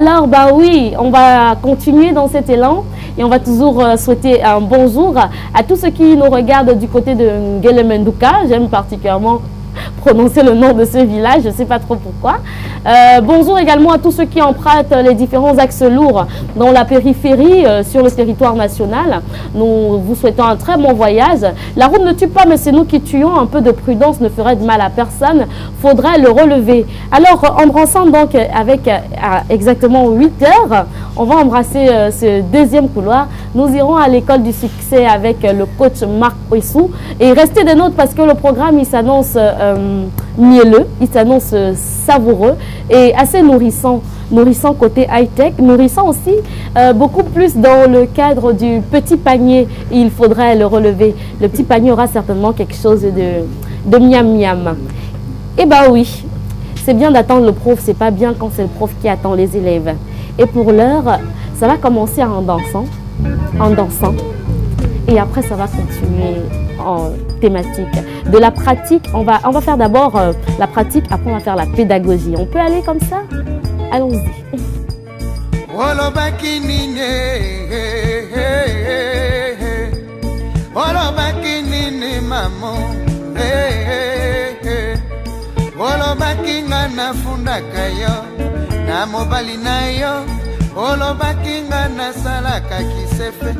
Alors, bah oui, on va continuer dans cet élan et on va toujours souhaiter un bonjour à tous ceux qui nous regardent du côté de Ngelemenduka. J'aime particulièrement prononcer le nom de ce village, je ne sais pas trop pourquoi. Bonjour également à tous ceux qui empruntent les différents axes lourds dans la périphérie sur le territoire national. Nous vous souhaitons un très bon voyage. La route ne tue pas, mais c'est nous qui tuons. Un peu de prudence ne ferait de mal à personne. Faudrait le relever. Alors, embrassant donc avec à exactement 8 heures, on va embrasser ce deuxième couloir. Nous irons à l'école du succès avec le coach Marc Ouissou. Et restez des nôtres parce que le programme, il s'annonce mielleux, il s'annonce savoureux et assez nourrissant côté high-tech, nourrissant aussi beaucoup plus dans le cadre du petit panier. Il faudrait le relever. Le petit panier aura certainement quelque chose de miam-miam. Eh bien oui, c'est bien d'attendre le prof, c'est pas bien quand c'est le prof qui attend les élèves. Et pour l'heure, ça va commencer en dansant, et après ça va continuer en thématique. De la pratique, on va faire d'abord la pratique, après on va faire la pédagogie. On peut aller comme ça? Allons-y. Wala bakinini, wala bakinini mamo, wala bakinga na funda kayo, na mobali na yo wala bakinga na salaka kisefe,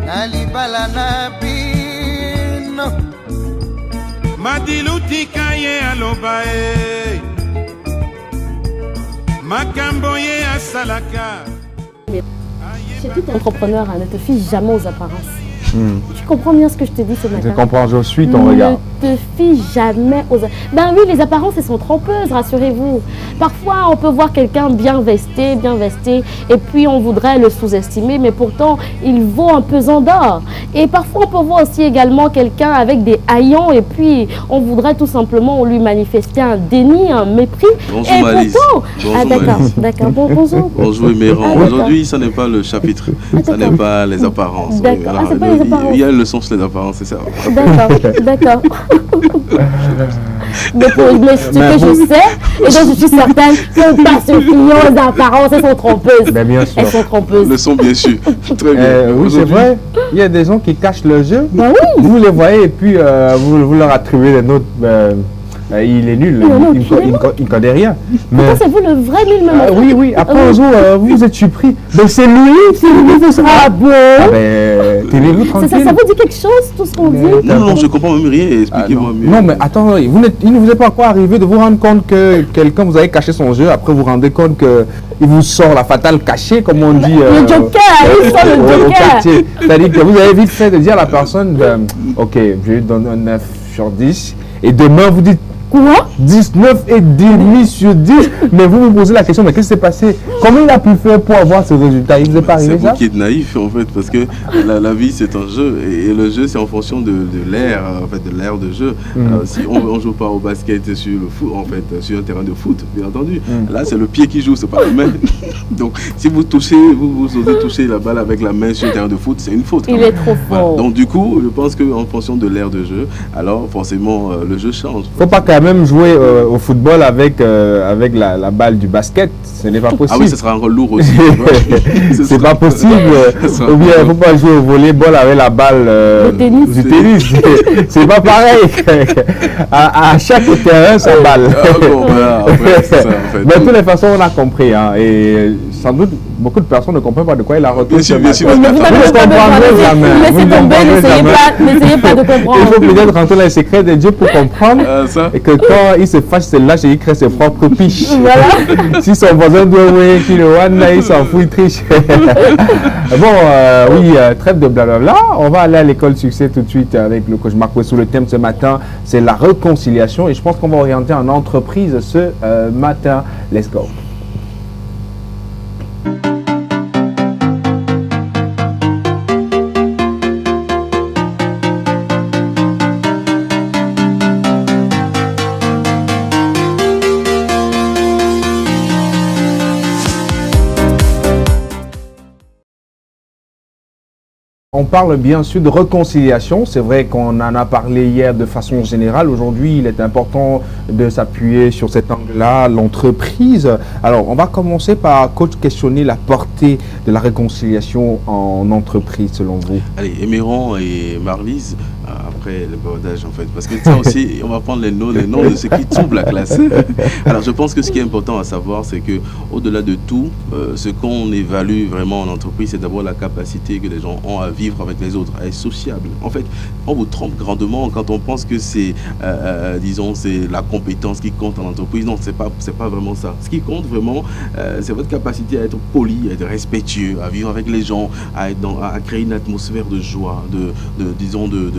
na libala na bino. Madiluti kaye alobae, makamboye asalaka. Chez tout entrepreneur, ne te fie jamais aux apparences. Tu comprends bien ce que je te dis ce matin? Je comprends, je suis ton regard. Ne te fie jamais aux apparences. Ben oui, les apparences, elles sont trompeuses, rassurez-vous. Parfois, on peut voir quelqu'un bien vesté, et puis on voudrait le sous-estimer, mais pourtant, il vaut un pesant d'or. Et parfois, on peut voir aussi également quelqu'un avec des haillons, et puis on voudrait tout simplement lui manifester un déni, un mépris. Bonjour et Malice. Pourtant... Bonjour, d'accord. Bonjour. Bonjour Méran. Aujourd'hui, ce n'est pas le chapitre, ce n'est pas les apparences. D'accord. C'est pas les apparences. Il y a une leçon sur les apparences, c'est ça. D'accord. Mais ce que je sais, et donc je suis certaine que pas se fier aux apparences, elles sont trompeuses. Ben bien sûr. Elles sont trompeuses. Le son, bien sûr. Très bien. Oui, c'est vrai. Il y a des gens qui cachent le jeu. Ben oui. Vous les voyez et puis vous leur attribuez des notes. Il est nul, il ne connaît rien. Mais c'est vous le vrai nul même. oui, après un jour, vous êtes surpris. Mais c'est lui, ce sera bon. Tenez-vous tranquille. Ça vous dit quelque chose, tout ce qu'on dit? Non, je comprends même rien, expliquez-moi mieux. Non, mais attends, il ne vous est pas encore arrivé de vous rendre compte que quelqu'un, vous avez caché son jeu, après vous vous rendez compte qu'il vous sort la fatale cachée, comme on dit. Le joker, il sort le joker. C'est-à-dire que vous avez vite fait de dire à la personne, ok, je lui donne un 9 sur 10, et demain vous dites, quoi? 19,5 sur 10. Mais vous vous posez la question, mais qu'est-ce qui s'est passé? Comment il a pu faire pour avoir ce résultat? Il ne vous est pas arrivé ça? C'est vous qui êtes naïf en fait, parce que la vie c'est un jeu, et le jeu c'est en fonction de l'ère, en fait, de l'ère de jeu. Si on joue pas au basket sur le foot, en fait, sur un terrain de foot, bien entendu. Là c'est le pied qui joue, c'est pas la main. Donc si vous touchez, vous osez toucher la balle avec la main sur un terrain de foot, c'est une faute. Il est trop fort. Voilà. Donc du coup, je pense qu'en fonction de l'ère de jeu, alors forcément le jeu change. Faut pas quand même jouer au football avec la balle du basket, ce n'est pas possible. Ah oui, ce sera encore lourd aussi. C'est pas possible. Ou bien il ne faut pas jouer au volleyball avec la balle du tennis. C'est pas pareil. À chaque terrain, sa balle. Voilà, après, c'est ça, en fait. Mais de toutes les façons, on a compris. Hein, et sans doute, beaucoup de personnes ne comprennent pas de quoi il a retourné. Bien sûr. Vous ne comprendrez jamais. Laissez tomber, n'essayez pas de comprendre. Il faut peut-être rentrer dans les secrets de Dieu pour comprendre et que quand il se fâche, c'est là qu'il crée ses propres piches. Voilà. Si son voisin doit oublier qu'il le one, il s'en fout, il triche. Bon, oui, trêve de blablabla. On va aller à l'école succès tout de suite avec le coach Marc Ouissou. Le thème ce matin, c'est la réconciliation. Et je pense qu'on va orienter en entreprise ce matin. Let's go. On parle bien sûr de réconciliation. C'est vrai qu'on en a parlé hier de façon générale. Aujourd'hui, il est important de s'appuyer sur cet angle-là, l'entreprise. Alors, on va commencer par, coach, questionner la portée de la réconciliation en entreprise, selon vous. Allez, Eméran et Marlise, après le bordage en fait, parce que ça aussi, on va prendre les noms de ceux qui trouvent la classe. Alors, je pense que ce qui est important à savoir, c'est que au-delà de tout, ce qu'on évalue vraiment en entreprise, c'est d'abord la capacité que les gens ont à vivre avec les autres, à être sociable. En fait, on vous trompe grandement quand on pense que c'est, disons, c'est la compétence qui compte en entreprise. Non, c'est pas vraiment ça. Ce qui compte vraiment, c'est votre capacité à être poli, à être respectueux, à vivre avec les gens, à créer une atmosphère de joie, disons, de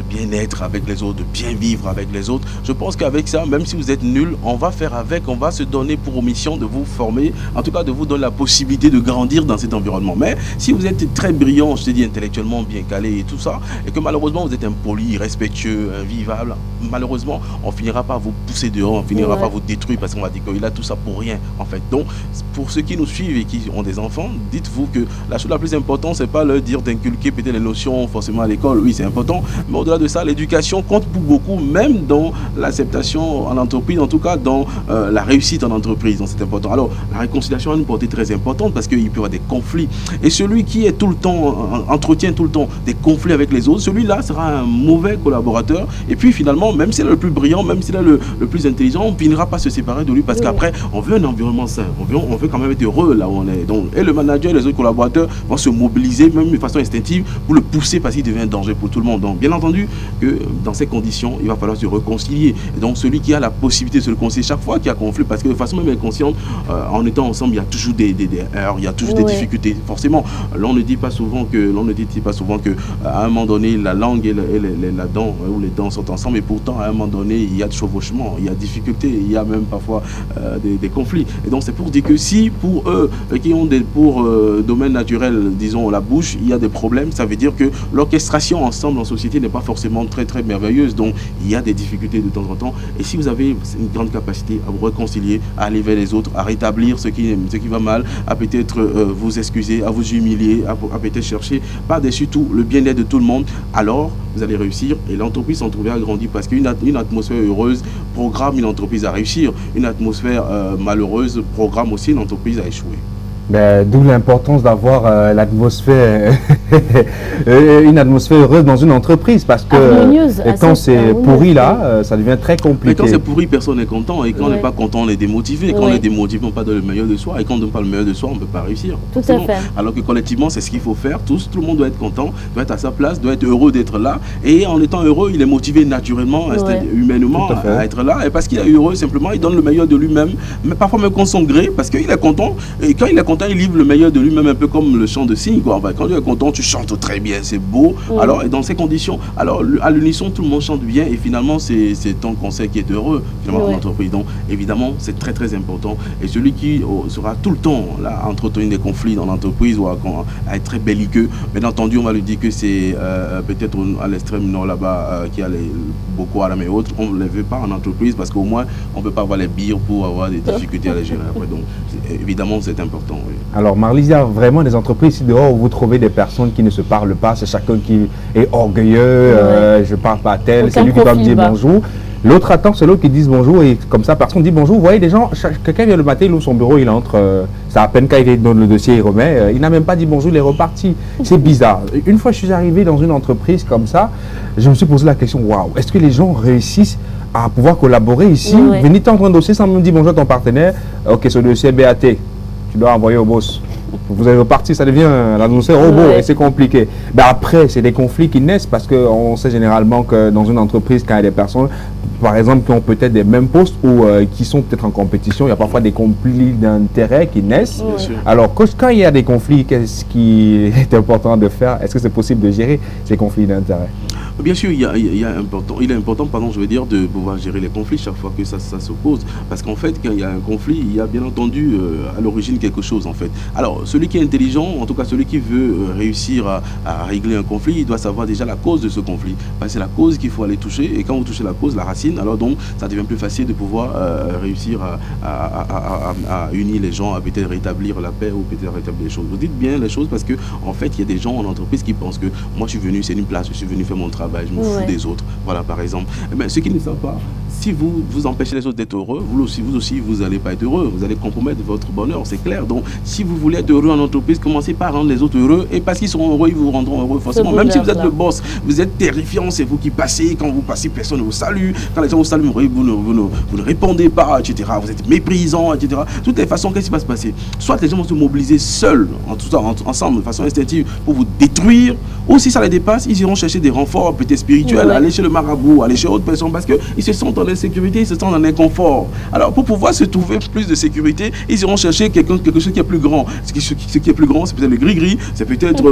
bien-être avec les autres, de bien vivre avec les autres. Je pense qu'avec ça, même si vous êtes nul, on va faire avec, on va se donner pour mission de vous former, en tout cas de vous donner la possibilité de grandir dans cet environnement. Mais si vous êtes très brillant, je te dis intellectuellement bien calé et tout ça, et que malheureusement vous êtes impoli, irrespectueux, invivable, malheureusement on finira par vous pousser dehors, on finira par vous détruire parce qu'on va dire qu'il a tout ça pour rien en fait. Donc pour ceux qui nous suivent et qui ont des enfants, dites-vous que la chose la plus importante, c'est pas leur dire d'inculquer peut-être les notions forcément à l'école, oui c'est important, mais au-delà de ça, l'éducation compte pour beaucoup, même dans l'acceptation en entreprise, en tout cas dans la réussite en entreprise, donc c'est important. Alors la réconciliation a une portée très importante parce qu'il peut y avoir des conflits, et celui qui est tout le temps, entretient tout le temps des conflits avec les autres, celui-là sera un mauvais collaborateur, et puis finalement, même s'il est le plus brillant, même s'il est le plus intelligent, on finira pas se séparer de lui parce qu'après, on veut un environnement sain, on veut quand même être heureux là où on est. Donc, et le manager et les autres collaborateurs vont se mobiliser, même de façon instinctive, pour le pousser parce qu'il devient un danger pour tout le monde. Donc, bien entendu, que dans ces conditions, il va falloir se réconcilier. Et donc, celui qui a la possibilité de se réconcilier chaque fois qu'il y a conflit, parce que de façon même inconsciente, en étant ensemble, il y a toujours des heurts, il y a toujours des difficultés. Forcément, l'on ne dit pas souvent que, à un moment donné, la langue et la dent ou les dents sont ensemble, et pourtant, à un moment donné, il y a de chevauchement, il y a difficultés, il y a même parfois des conflits. Et donc, c'est pour dire que si pour eux, qui ont pour domaine naturel, disons la bouche, il y a des problèmes, ça veut dire que l'orchestration ensemble en société n'est pas forcément très très merveilleuse, donc il y a des difficultés de temps en temps. Et si vous avez une grande capacité à vous réconcilier, à aller vers les autres, à rétablir ce qui va mal, à peut-être vous excuser, à vous humilier, à peut-être chercher par-dessus tout le bien-être de tout le monde, alors vous allez réussir et l'entreprise s'en trouvera agrandie, parce qu'une atmosphère heureuse programme une entreprise à réussir, une atmosphère malheureuse programme aussi une entreprise à échouer. D'où l'importance d'avoir l'atmosphère, une atmosphère heureuse dans une entreprise, parce que quand c'est pourri là, ça devient très compliqué. Mais quand c'est pourri, personne n'est content, et quand on n'est pas content, on est démotivé. Quand on est démotivé, on ne peut pas donner le meilleur de soi, et quand on ne donne pas le meilleur de soi, on ne peut pas réussir. Tout à fait. Alors que collectivement, c'est ce qu'il faut faire. Tout le monde doit être content, doit être à sa place, doit être heureux d'être là, et en étant heureux, il est motivé naturellement, humainement à être là, et parce qu'il est heureux, simplement, il donne le meilleur de lui-même, mais parfois même contre son gré, parce qu'il est content, et quand il est content, il livre le meilleur de lui-même, un peu comme le chant de cygne, quoi. Enfin, quand tu es content, tu chantes très bien, c'est beau. Alors, et dans ces conditions, alors à l'unisson, tout le monde chante bien, et finalement, c'est ton conseil qui est heureux, finalement, en entreprise. Donc, évidemment, c'est très très important. Et celui qui sera tout le temps là, à entretenir des conflits dans l'entreprise ou à être très belliqueux, bien entendu, on va lui dire que c'est peut-être à l'extrême nord là-bas, qui a Boko Haram et autres. On ne les veut pas en entreprise parce qu'au moins, on ne peut pas avoir les bires pour avoir des difficultés à les gérer après. Donc, évidemment, c'est important. Oui. Alors, Marlise, il y a vraiment des entreprises ici dehors où vous trouvez des personnes qui ne se parlent pas. C'est chacun qui est orgueilleux. Je ne parle pas à tel, c'est lui qui doit me dire bonjour. L'autre attend, c'est l'autre qui dit bonjour, et comme ça, personne dit bonjour. Vous voyez, des gens, quelqu'un vient le matin, il ouvre son bureau, il entre, c'est à peine quand il donne le dossier, il remet, il n'a même pas dit bonjour, il est reparti. C'est bizarre. Une fois, je suis arrivé dans une entreprise comme ça, je me suis posé la question, waouh, est-ce que les gens réussissent à pouvoir collaborer ici? Venez t'entendre un dossier sans me dire bonjour à ton partenaire, ok, ce dossier est BAT, tu dois envoyer au boss. Vous allez repartir, ça devient l'annonceur robot et c'est compliqué. Ben après, c'est des conflits qui naissent parce qu'on sait généralement que dans une entreprise, quand il y a des personnes, par exemple, qui ont peut-être des mêmes postes ou qui sont peut-être en compétition, il y a parfois des conflits d'intérêts qui naissent. Alors, quand il y a des conflits, qu'est-ce qui est important de faire? Est-ce que c'est possible de gérer ces conflits d'intérêts? Bien sûr, il est important, pardon, je veux dire, de pouvoir gérer les conflits chaque fois que ça se pose. Parce qu'en fait, quand il y a un conflit, il y a bien entendu à l'origine quelque chose, en fait. Alors, celui qui est intelligent, en tout cas celui qui veut réussir à régler un conflit, il doit savoir déjà la cause de ce conflit. Parce que c'est la cause qu'il faut aller toucher. Et quand vous touchez la cause, la racine, alors donc, ça devient plus facile de pouvoir réussir à unir les gens, à peut-être rétablir la paix ou peut-être rétablir les choses. Vous dites bien les choses parce que, en fait, il y a des gens en entreprise qui pensent que moi, je suis venu, c'est une place, je suis venu faire mon travail. Je me fous des autres, voilà par exemple. Mais ceux qui ne savent pas, si vous empêchez les autres d'être heureux, vous aussi, vous n'allez pas être heureux, vous allez compromettre votre bonheur, c'est clair. Donc, si vous voulez être heureux en entreprise, commencez par rendre les autres heureux, et parce qu'ils seront heureux, ils vous rendront heureux forcément. Même si vous êtes le boss, vous êtes terrifiant, c'est vous qui passez, quand vous passez, personne ne vous salue, quand les gens vous saluent, vous ne répondez pas, etc. Vous êtes méprisant, etc. De toutes les façons, qu'est-ce qui va se passer? Soit les gens vont se mobiliser seuls, ensemble, de façon instinctive, pour vous détruire, ou si ça les dépasse, ils iront chercher des renforts peut-être spirituels, aller chez le marabout, aller chez autre personne, parce qu'ils se sentent en insécurité, ils se sentent en inconfort. Alors pour pouvoir se trouver plus de sécurité, ils iront chercher quelque chose qui est plus grand. Ce qui est plus grand, c'est peut-être le gris-gris, c'est peut-être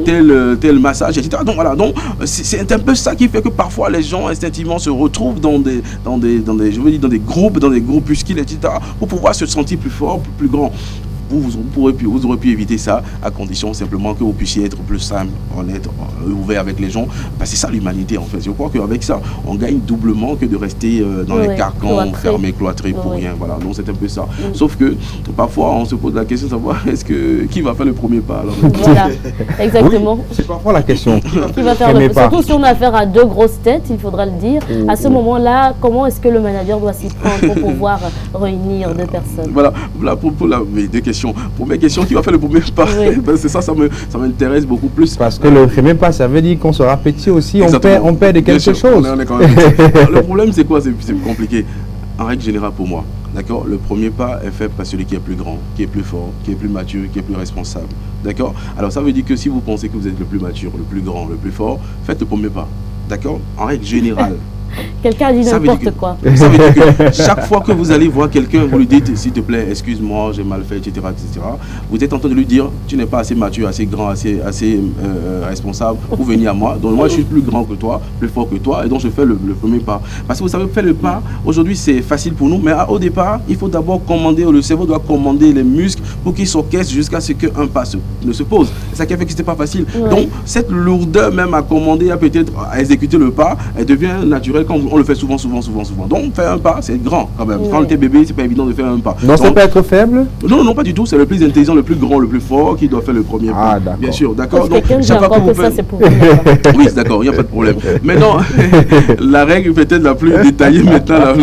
tel massage, etc. Donc voilà, donc c'est un peu ça qui fait que parfois les gens instinctivement se retrouvent dans des groupes, dans des groupuscules, etc. pour pouvoir se sentir plus fort, plus grand. Vous aurez pu éviter ça à condition simplement que vous puissiez être plus simple, honnête, ouvert avec les gens. Parce que c'est ça l'humanité en fait. Je crois qu'avec ça, on gagne doublement que de rester dans les carcans fermés, cloîtrés pour rien. Voilà, donc c'est un peu ça. Sauf que parfois on se pose la question de savoir qui va faire le premier pas alors. Voilà, exactement. Oui, c'est parfois la question. Qui va faire le pas. Surtout si on a affaire à deux grosses têtes, il faudra le dire. À ce moment-là, comment est-ce que le manager doit s'y prendre pour pouvoir réunir deux personnes? Voilà pour mes deux questions. Première question, qui va faire le premier pas? C'est ça m'intéresse beaucoup plus. Parce que le premier pas, ça veut dire qu'on sera petit aussi, on perd de quelque chose. On est quand même le problème, c'est quoi? C'est compliqué. En règle générale pour moi, d'accord, le premier pas est fait par celui qui est plus grand, qui est plus fort, qui est plus mature, qui est plus responsable. D'accord? Alors ça veut dire que si vous pensez que vous êtes le plus mature, le plus grand, le plus fort, faites le premier pas. D'accord? En règle générale. Quelqu'un dit n'importe quoi. Ça veut dire que chaque fois que vous allez voir quelqu'un, vous lui dites s'il te plaît, excuse-moi, j'ai mal fait, etc., etc. Vous êtes en train de lui dire tu n'es pas assez mature, assez grand, assez responsable pour venir à moi. Donc moi je suis plus grand que toi, plus fort que toi, et donc je fais le premier pas. Parce que vous savez, faire le pas, aujourd'hui c'est facile pour nous, mais au départ, il faut d'abord commander, le cerveau doit commander les muscles pour qu'ils s'orchestrent jusqu'à ce qu'un pas ne se pose. C'est ça qui a fait que c'était pas facile. Donc cette lourdeur même à commander, peut-être à exécuter le pas, elle devient naturelle quand on le fait souvent. Donc faire un pas, c'est grand quand même. Quand tu es bébé, c'est pas évident de faire un pas. Non, ça peut être faible? Non, pas du tout. C'est le plus intelligent, le plus grand, le plus fort qui doit faire le premier pas. Bien sûr, d'accord. Donc chaque fois que vous faites... Oui, d'accord, il n'y a pas de problème. Maintenant, la règle peut-être la plus détaillée maintenant,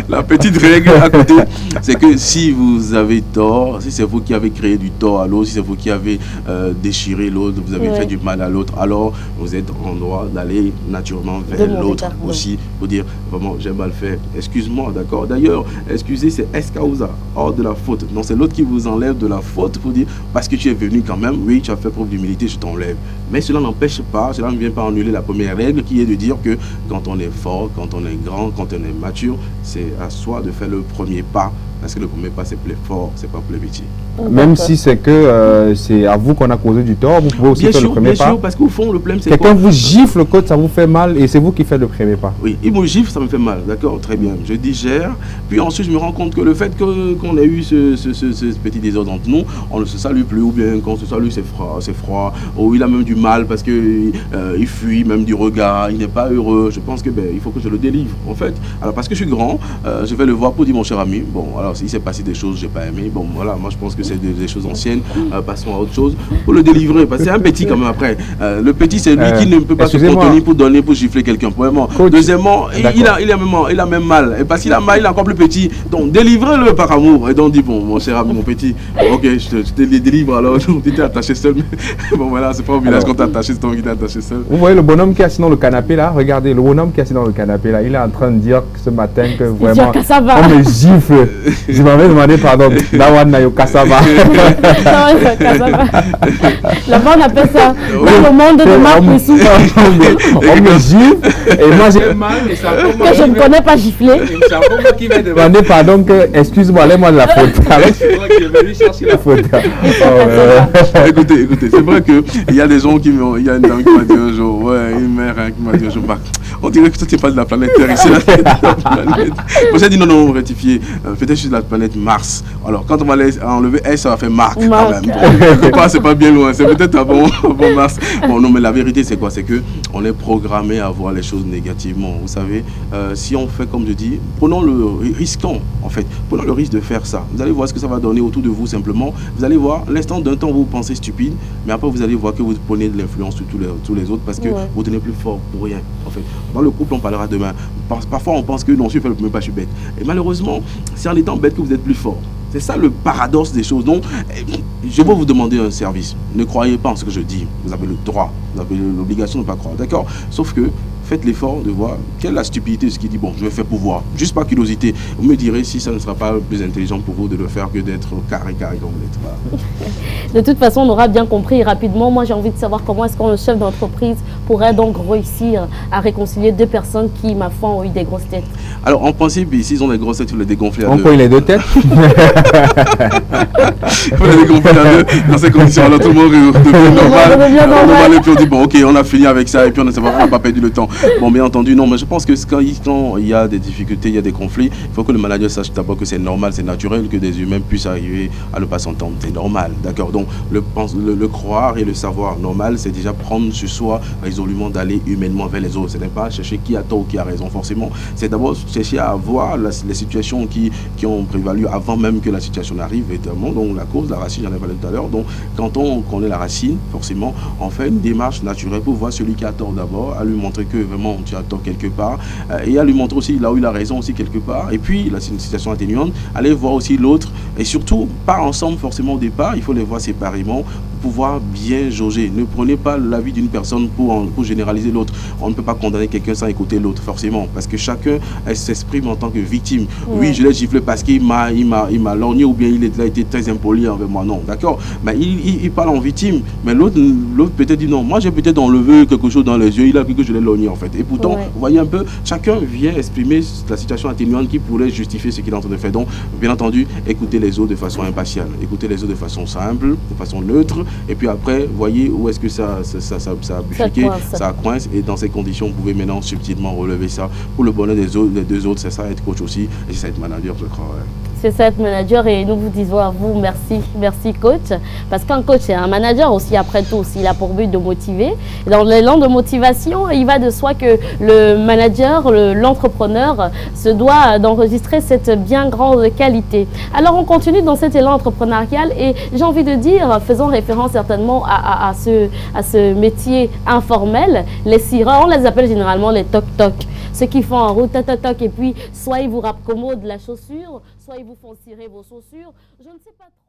la petite règle à côté, c'est que si vous avez tort, si c'est vous qui avez créé du tort à l'autre, si c'est vous qui avez déchiré l'autre, vous avez fait du mal à l'autre, alors vous êtes en droit d'aller naturellement vers l'autre aussi pour dire vraiment j'ai mal fait, excuse-moi, d'accord. D'ailleurs, excuser c'est escausa, hors de la faute. Donc c'est l'autre qui vous enlève de la faute pour dire parce que tu es venu quand même, oui, tu as fait preuve d'humilité, je t'enlève. Mais cela n'empêche pas, cela ne vient pas annuler la première règle qui est de dire que quand on est fort, quand on est grand, quand on est mature, c'est à soi de faire le premier pas. Parce que le premier pas, c'est plus fort, c'est pas plus petit. Même si c'est que c'est à vous qu'on a causé du tort, vous pouvez aussi faire le premier pas. Bien sûr, parce qu'au fond, le problème, c'est quelqu'un vous gifle, ça vous fait mal et c'est vous qui faites le premier pas. Oui, il me gifle, ça me fait mal, d'accord, très bien. Je digère, puis ensuite je me rends compte que le fait qu'on ait eu ce petit désordre entre nous, on ne se salue plus, ou bien quand on se salue, c'est froid, ou il a même du mal parce qu'il fuit même du regard, il n'est pas heureux. Je pense que il faut que je le délivre, en fait. Alors parce que je suis grand, je vais le voir pour dire mon cher ami, bon, alors s'il s'est passé des choses que j'ai pas aimé, bon voilà, moi je pense que c'est des choses anciennes, passons à autre chose pour le délivrer, parce que c'est un petit quand même après. Le petit c'est lui qui ne peut pas se contenir pour gifler quelqu'un, premièrement. Deuxièmement, il a même mal, et parce qu'il a mal, il est encore plus petit, donc délivrez-le par amour, et donc dit bon mon cher ami, mon petit, ok, je te délivre alors, tu t'es attaché seul, mais bon voilà, c'est pas au village qu'on t'a attaché, c'est toi qui t'es attaché seul. Vous voyez le bonhomme qui est assis dans le canapé là, regardez, le bonhomme qui est assis dans le canapé là, il est en train de dire ce matin que vraiment on me gifle. Je m'avais demandé, pardon, Dawana yo Kasava. Là-bas, on appelle ça le monde de Marc Missou. On me gifle et moi j'ai mal. Que je ne connais pas gifler. C'est encore moi qui m'a demandé pardon que, excuse-moi, allez-moi de la faute. Alors c'est moi qui est venu chercher la faute. Écoutez, c'est vrai qu'il y a des gens qui m'ont, il y a une dame qui m'a dit un jour, ouais, une mère qui m'a dit un jour, bah, on dirait que toi tu n'es pas de la planète Terre ici. Moi j'ai dit non, rectifier, peut-être je suis de la planète Mars. Alors quand on va enlever S, ça va faire Marc quand même. C'est pas bien loin, c'est peut-être avant Mars. Bon non, mais la vérité c'est quoi? C'est que on est programmé à voir les choses négativement. Vous savez, si on fait comme je dis, prenons le risquons en fait, prenons le risque de faire ça. Vous allez voir ce que ça va donner autour de vous simplement. Vous allez voir, l'instant d'un temps vous pensez stupide, mais après vous allez voir que vous prenez de l'influence sur tous les autres parce que vous devenez plus fort pour rien en fait. Dans le couple on parlera demain. Parfois on pense que non, si je fais le premier pas je suis bête. Et malheureusement, c'est en étant bête que vous êtes plus fort. C'est ça le paradoxe des choses. Donc, je vais vous demander un service. Ne croyez pas en ce que je dis. Vous avez le droit, vous avez l'obligation de ne pas croire. D'accord? Sauf que faites l'effort de voir quelle est la stupidité de ce qui dit bon, je vais faire pour voir. Juste par curiosité. Vous me direz si ça ne sera pas plus intelligent pour vous de le faire que d'être carré comme vous l'êtes. Voilà. De toute façon, on aura bien compris rapidement. Moi, j'ai envie de savoir comment est-ce qu'un chef d'entreprise pourrait donc réussir à réconcilier deux personnes qui, ma foi, ont eu des grosses têtes. Alors, en principe, s'ils ont des grosses têtes, il faut les dégonfler à deux. On les deux têtes. Il faut les dégonfler à deux. Dans ces conditions-là, tout le monde devient normal. On va aller puis on dit bon, ok, on a fini avec ça et puis on n'a pas perdu le temps. Bon, bien entendu, non, mais je pense que quand il y a des difficultés, il y a des conflits, il faut que le manager sache d'abord que c'est normal, c'est naturel que des humains puissent arriver à ne pas s'entendre. C'est normal, d'accord? Donc, le croire et le savoir normal, c'est déjà prendre sur soi résolument d'aller humainement vers les autres. Ce n'est pas chercher qui a tort ou qui a raison, forcément. C'est d'abord chercher à voir les situations qui ont prévalu avant même que la situation n'arrive, évidemment. Donc, la cause, la racine, j'en ai parlé tout à l'heure. Donc, quand on connaît la racine, forcément, on fait une démarche naturelle pour voir celui qui a tort d'abord, à lui montrer que vraiment tu as tort quelque part, et à lui montrer aussi là où il a raison aussi quelque part. Et puis, là, c'est une situation atténuante, aller voir aussi l'autre, et surtout, pas ensemble forcément au départ, il faut les voir séparément pour pouvoir bien jauger. Ne prenez pas l'avis d'une personne pour généraliser l'autre. On ne peut pas condamner quelqu'un sans écouter l'autre, forcément, parce que chacun s'exprime en tant que victime. Oui, je l'ai giflé parce qu'il m'a lorgné, ou bien il a été très impoli envers moi. Non, d'accord, mais il parle en victime, mais l'autre peut-être dit non, moi j'ai peut-être enlevé quelque chose dans les yeux, il a cru que je l'ai lorgné en fait. Et pourtant, vous voyez un peu, chacun vient exprimer la situation atténuante qui pourrait justifier ce qu'il est en train de faire. Donc, bien entendu, écoutez les autres de façon impartiale, écoutez les autres de façon simple, de façon neutre, et puis après, voyez où est-ce que ça a bifurqué, ça coince, et dans ces conditions, vous pouvez maintenant subtilement relever ça pour le bonheur des deux autres. C'est ça être coach aussi, et c'est ça être manager, je crois. Ouais. C'est ça être manager, et nous vous disons à vous merci coach, parce qu'un coach c'est un manager aussi après tout, il a pour but de motiver. Et dans l'élan de motivation, il va de soi que le manager, l'entrepreneur se doit d'enregistrer cette bien grande qualité. Alors on continue dans cet élan entrepreneurial, et j'ai envie de dire, faisons référence certainement à ce métier informel, les cireurs, on les appelle généralement les toc-toc, ceux qui font en route toc-toc, et puis soit ils vous raccommodent la chaussure, soit ils vous font cirer vos chaussures, je ne sais pas trop.